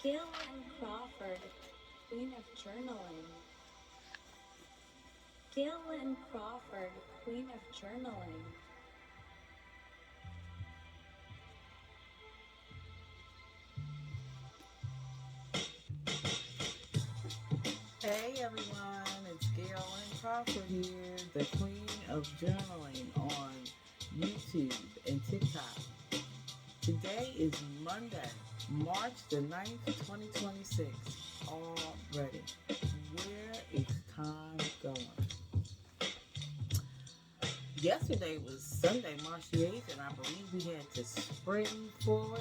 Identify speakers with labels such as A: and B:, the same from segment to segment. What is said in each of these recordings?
A: Gillian Crawford, Queen of Journaling. Gillian Crawford, Queen of Journaling.
B: Hey everyone, it's Gail Lynn Crawford here, the Queen of Journaling on YouTube and TikTok. Today is Monday, March the 9th, 2026. Already. Where is time going? Yesterday was Sunday, March the 8th, and I believe we had to spring forward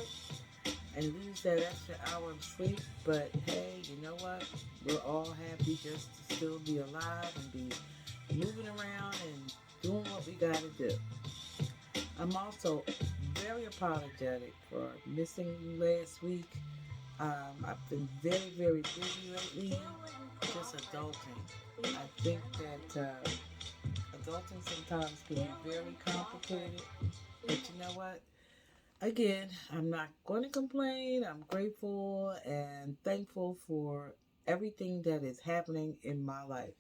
B: and lose that extra hour of sleep. But hey, you know what? We're all happy just to still be alive and be moving around and doing what we got to do. I'm also very apologetic for missing you last week. I've been very, very busy lately, just adulting. I think that adulting sometimes can be very complicated, but you know what? Again, I'm not going to complain. I'm grateful and thankful for everything that is happening in my life.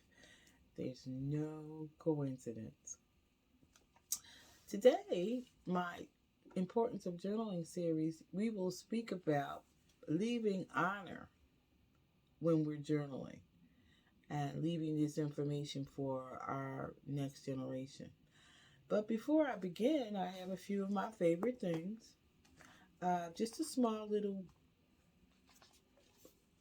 B: There's no coincidence. Today, my Importance of Journaling series, we will speak about leaving honor when we're journaling and leaving this information for our next generation. But before I begin, I have a few of my favorite things. Just a small little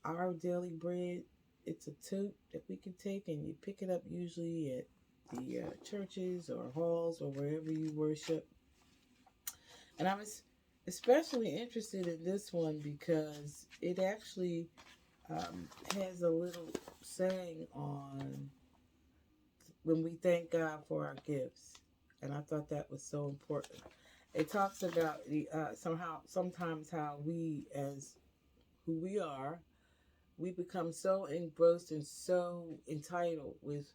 B: Our Daily Bread. It's a tote that we can take, and you pick it up usually at the churches or halls or wherever you worship. And I was especially interested in this one because it actually has a little saying on when we thank God for our gifts. And I thought that was so important. It talks about the sometimes how we, as who we are, we become so engrossed and so entitled with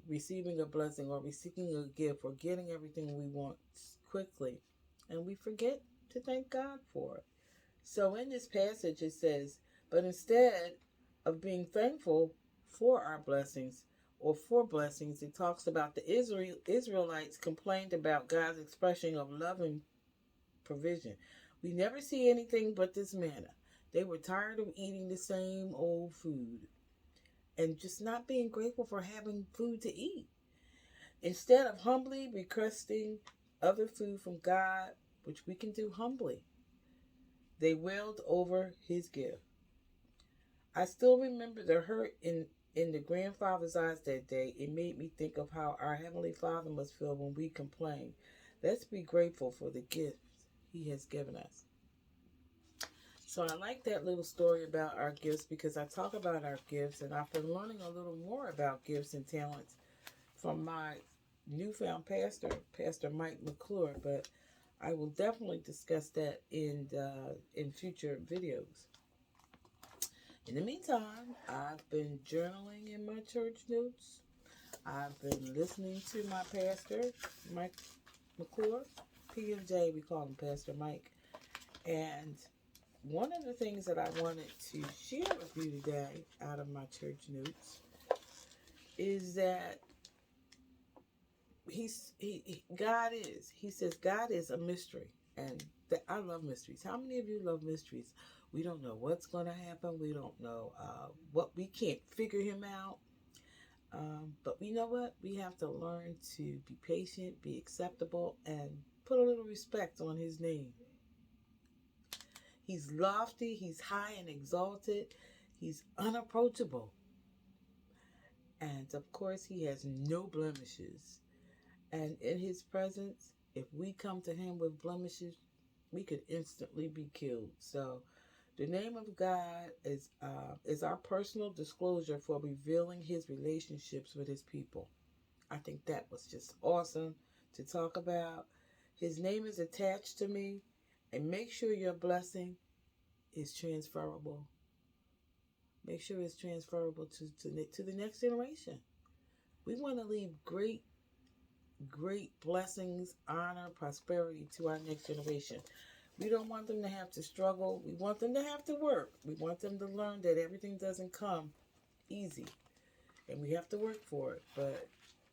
B: receiving a blessing or receiving a gift or getting everything we want quickly, and we forget to thank God for it. So in this passage it says, but instead of being thankful for our blessings or for blessings, it talks about the Israelites complained about God's expression of love and provision. We never see anything but this manna. They were tired of eating the same old food and just not being grateful for having food to eat. Instead of humbly requesting other food from God, which we can do humbly, they wailed over his gift. I still remember the hurt in the grandfather's eyes that day. It made me think of how our Heavenly Father must feel when we complain. Let's be grateful for the gifts he has given us. So I like that little story about our gifts because I talk about our gifts, and I've been learning a little more about gifts and talents from my newfound pastor, Pastor Mike McClure. But I will definitely discuss that in future videos. In the meantime, I've been journaling in my church notes. I've been listening to my pastor, Mike McClure, PMJ. We call him Pastor Mike, and one of the things that I wanted to share with you today out of my church notes is that he says God is a mystery, and that I love mysteries. How many of you love mysteries? We don't know what's going to happen. We don't know what we can't figure him out. But you know what? We have to learn to be patient, be acceptable, and put a little respect on his name. He's lofty, he's high and exalted, he's unapproachable. And of course, he has no blemishes. And in his presence, if we come to him with blemishes, we could instantly be killed. So, the name of God is our personal disclosure for revealing his relationships with his people. I think that was just awesome to talk about. His name is attached to me, and make sure your blessing is transferable. Make sure it's transferable to the next generation. We want to leave great blessings, honor, prosperity to our next generation. We don't want them to have to struggle. We want them to have to work. We want them to learn that everything doesn't come easy and we have to work for it. But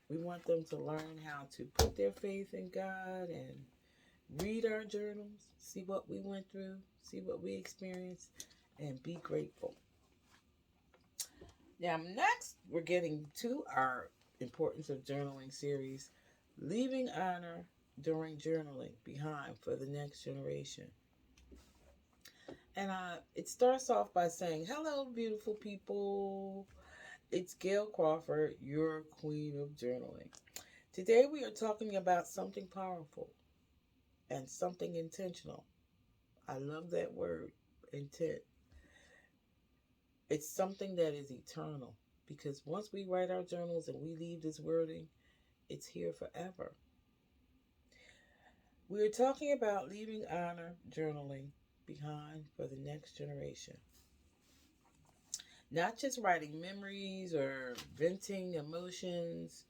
B: we want them to learn how to put their faith in God and read our journals, see what we went through, see what we experienced, and be grateful. Now, next, we're getting to our Importance of Journaling series, Leaving Honor During Journaling Behind for the Next Generation. And it starts off by saying, hello, beautiful people. It's Gail Crawford, your queen of journaling. Today, we are talking about something powerful and something intentional. I love that word, intent. It's something that is eternal, because once we write our journals and we leave this wording, it's here forever. We're talking about leaving honor journaling behind for the next generation. Not just writing memories or venting emotions,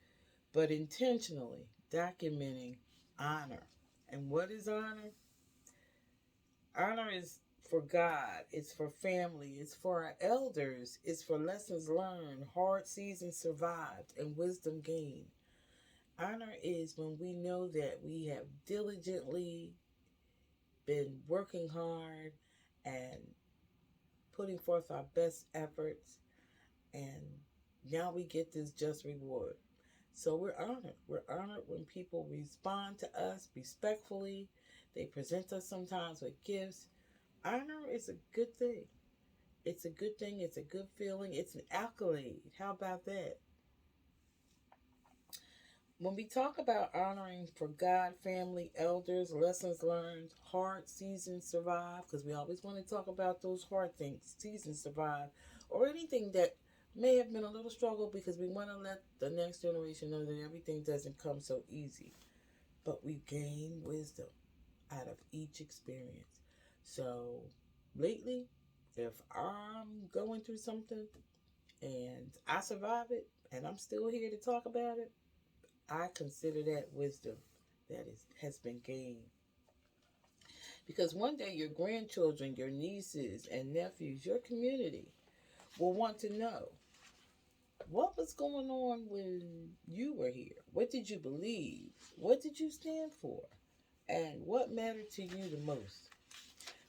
B: but intentionally documenting honor. And what is honor? Honor is for God, it's for family, it's for our elders, it's for lessons learned, hard seasons survived, and wisdom gained. Honor is when we know that we have diligently been working hard and putting forth our best efforts, and now we get this just reward. So we're honored. We're honored when people respond to us respectfully. They present us sometimes with gifts. Honor is a good thing. It's a good thing. It's a good feeling. It's an accolade. How about that? When we talk about honoring for God, family, elders, lessons learned, hard seasons survived, because we always want to talk about those hard things, seasons survived, or anything that may have been a little struggle, because we want to let the next generation know that everything doesn't come so easy. But we gain wisdom out of each experience. So lately, if I'm going through something and I survive it and I'm still here to talk about it, I consider that wisdom that has been gained. Because one day your grandchildren, your nieces and nephews, your community will want to know, what was going on when you were here? What did you believe? What did you stand for? And what mattered to you the most?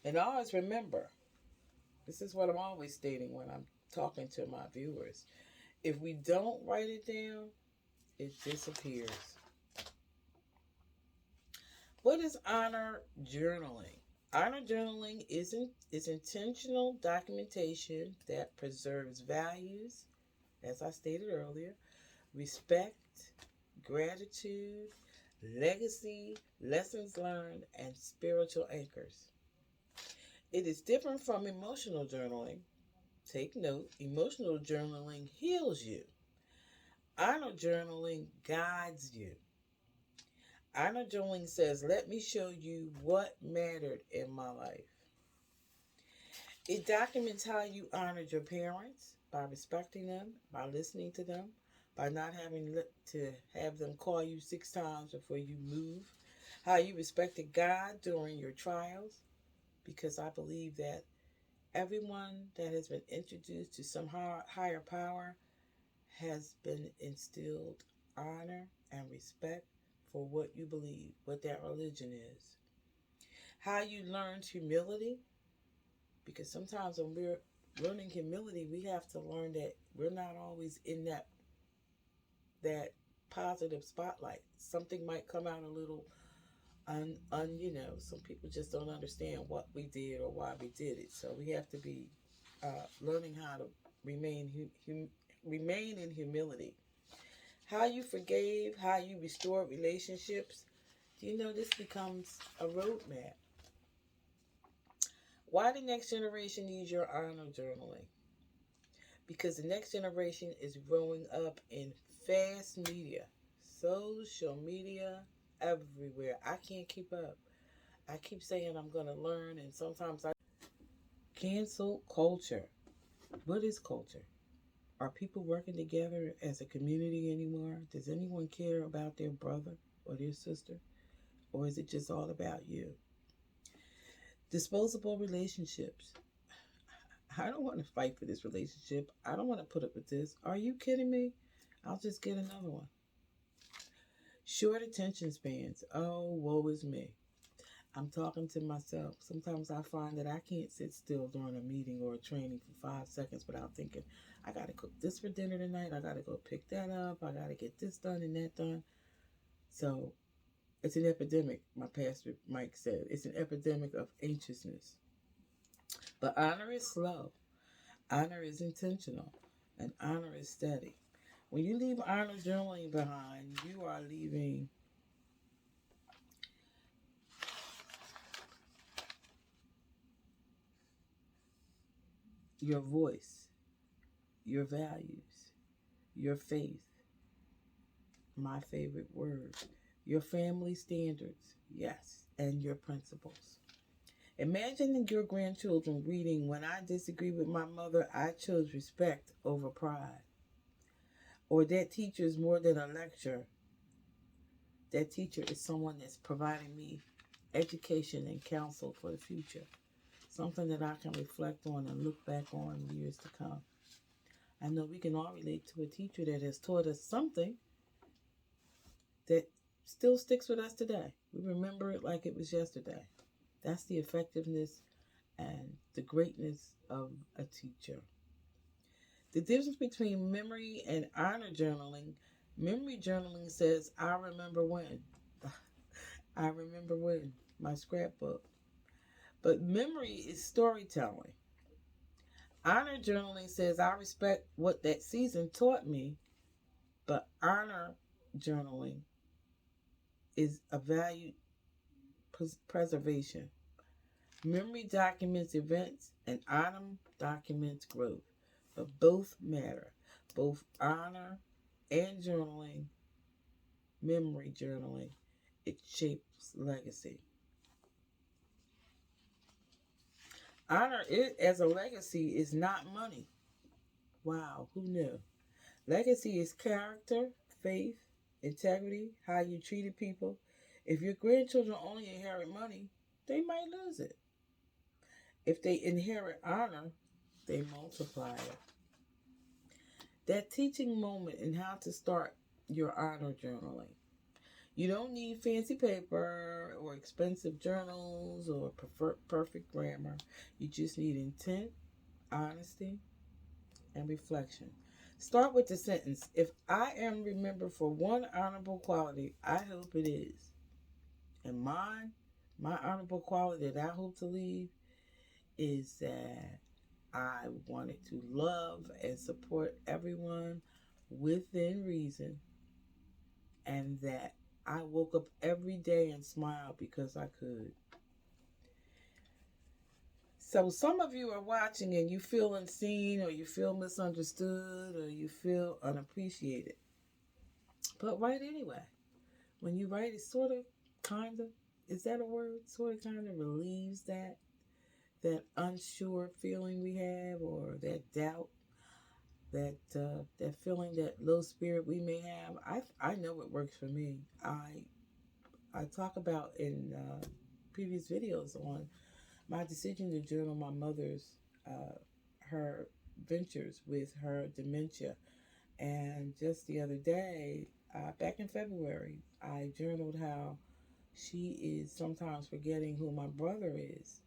B: And always remember, this is what I'm always stating when I'm talking to my viewers. If we don't write it down, it disappears. What is honor journaling? Honor journaling is intentional documentation that preserves values, as I stated earlier, respect, gratitude, legacy, lessons learned, and spiritual anchors. It is different from emotional journaling. Take note, emotional journaling heals you. Honor journaling guides you. Honor journaling says, let me show you what mattered in my life. It documents how you honored your parents by respecting them, by listening to them, by not having to have them call you 6 times before you move. How you respected God during your trials, because I believe that everyone that has been introduced to some higher power has been instilled honor and respect for what you believe, what that religion is. How you learned humility, because sometimes when we're learning humility, we have to learn that we're not always in that positive spotlight. Something might come out a little some people just don't understand what we did or why we did it. So we have to be learning how to remain in humility. How you forgave, how you restored relationships. Do you know this becomes a roadmap? Why the next generation needs your honor journaling? Because the next generation is growing up in fast media, social media, everywhere. I can't keep up. I keep saying I'm going to learn, and sometimes I cancel culture. What is culture? Are people working together as a community anymore? Does anyone care about their brother or their sister? Or is it just all about you? Disposable relationships. I don't want to fight for this relationship. I don't want to put up with this. Are you kidding me? I'll just get another one. Short attention spans. Oh, woe is me. I'm talking to myself. Sometimes I find that I can't sit still during a meeting or a training for 5 seconds without thinking, I got to cook this for dinner tonight. I got to go pick that up. I got to get this done and that done. So it's an epidemic, my pastor Mike said. It's an epidemic of anxiousness. But honor is slow. Honor is intentional. And honor is steady. When you leave honor journaling behind, you are leaving your voice, your values, your faith, my favorite word, your family standards, yes, and your principles. Imagine your grandchildren reading, when I disagree with my mother, I chose respect over pride. Or that teacher is more than a lecture. That teacher is someone that's providing me education and counsel for the future. Something that I can reflect on and look back on years to come. I know we can all relate to a teacher that has taught us something that still sticks with us today. We remember it like it was yesterday. That's the effectiveness and the greatness of a teacher. The difference between memory and honor journaling. Memory journaling says, I remember when. I remember when. My scrapbook. But memory is storytelling. Honor journaling says, I respect what that season taught me. But honor journaling is a value preservation. Memory documents events and honor documents growth. But both matter. Both honor and journaling, memory journaling, it shapes legacy. Honor it as a legacy is not money. Wow, who knew? Legacy is character, faith, integrity, how you treated people. If your grandchildren only inherit money, they might lose it. If they inherit honor, they multiply it. That teaching moment in how to start your honor journaling. You don't need fancy paper or expensive journals or perfect grammar. You just need intent, honesty, and reflection. Start with the sentence, if I am remembered for one honorable quality, I hope it is. And my honorable quality that I hope to leave is that I wanted to love and support everyone within reason, and that I woke up every day and smiled because I could. So some of you are watching and you feel unseen, or you feel misunderstood, or you feel unappreciated. But write anyway. When you write, it sort of, kind of, is that a word? Sort of kind of relieves that unsure feeling we have, or that doubt, that feeling, that low spirit we may have. I know it works for me. I talk about in previous videos on my decision to journal my mother's her ventures with her dementia. And just the other day, back in February, I journaled how she is sometimes forgetting who my brother is.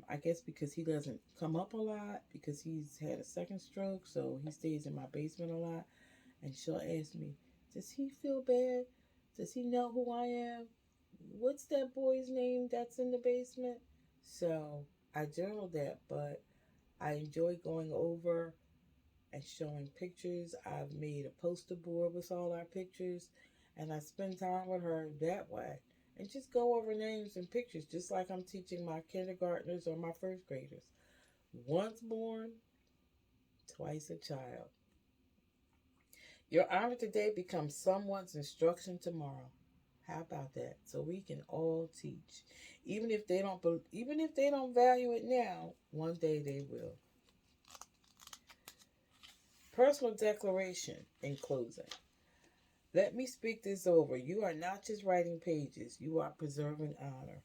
B: I guess because he doesn't come up a lot, because he's had a second stroke, so he stays in my basement a lot. And she'll ask me, does he feel bad? Does he know who I am? What's that boy's name that's in the basement? So I journaled that, but I enjoy going over and showing pictures. I've made a poster board with all our pictures, and I spend time with her that way. And just go over names and pictures, just like I'm teaching my kindergartners or my first graders. Once born, twice a child. Your honor today becomes someone's instruction tomorrow. How about that? So we can all teach, even if they don't value it now. One day they will. Personal declaration in closing. Let me speak this over. You are not just writing pages. You are preserving honor.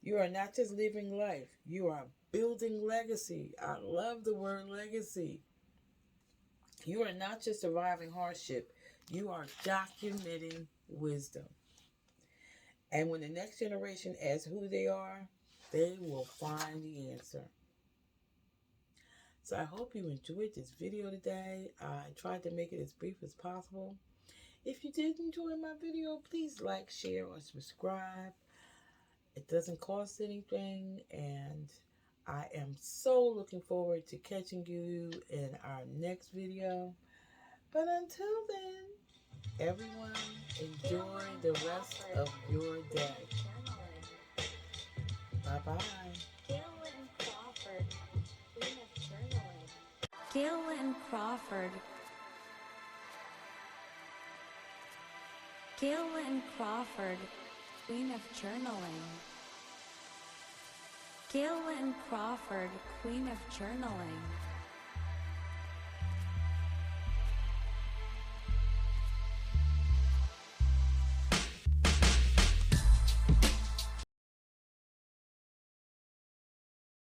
B: You are not just living life, you are building legacy. I love the word legacy. You are not just surviving hardship, you are documenting wisdom. And when the next generation asks who they are, they will find the answer. So I hope you enjoyed this video today. I tried to make it as brief as possible. If you did enjoy my video, please like, share, or subscribe. It doesn't cost anything, and I am so looking forward to catching you in our next video. But until then, everyone, enjoy the rest of your day. Bye-bye.
A: Galen Crawford, Queen of Journaling. Galen Crawford. Galen Crawford, Queen of Journaling. Galen Crawford, Queen of Journaling.